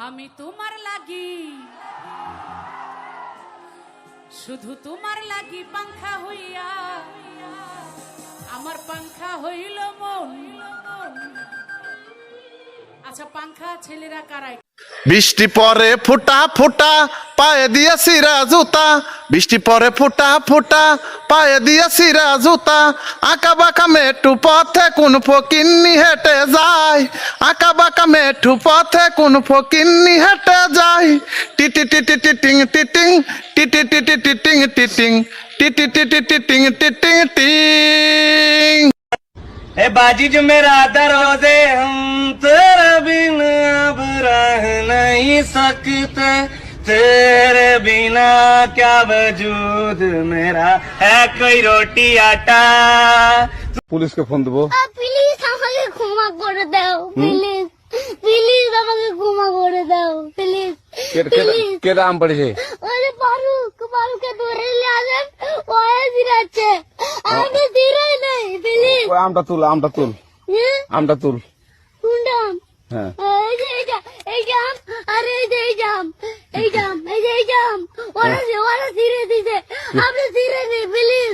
আমি তোমার লাগি শুধু তোমার লাগি পাংখা হইয়া আমার পাংখা হইল মন। আচ্ছা পাংখা ছেলেরা কারাই? বৃষ্টি পরে ফোঁটা ফোঁটা পায়ে দিয়া সিরা জুতা, বৃষ্টি পরে ফোঁটা ফোঁটা পায়ে দিয়া সিরা জুতা, আঁকা বাঁকা মেটু পথে কোন ফকিন্নি হেঁটে যায়, আঁকা বাঁকা মেটু পথে কোন ফকিন্নি হেঁটে যায়। টিটি টিটি টিটিং টিটিং টিটি টিটি টিটিং টিটিং টিটি টিটি টিটিং টিটিং টিং। ए बाजी जो मेरा दरोजे हम तेरे बिना अब रह नहीं सकते, तेरे बिना क्या वजूद मेरा है कोई रोटी आटा। পুলিশকে ফোন দেবো। প্লিজ আমাকে ক্ষমা করে দাও, প্লিজ প্লিজ আমাকে ক্ষমা করে দাও, প্লিজ কে আম পড়েছে? ওরে ফারুককে ধরে নিয়ে আসেন, ও দিরাচ্ছে আমি দিরাই নাই, প্লিজ ওই আমটা তুল আমটা তুল কোনটা আম? হ্যাঁ এই জাম, আরে এই জাম ওরা ধীরে দিছে, আপনি ধীরে নেই প্লিজ।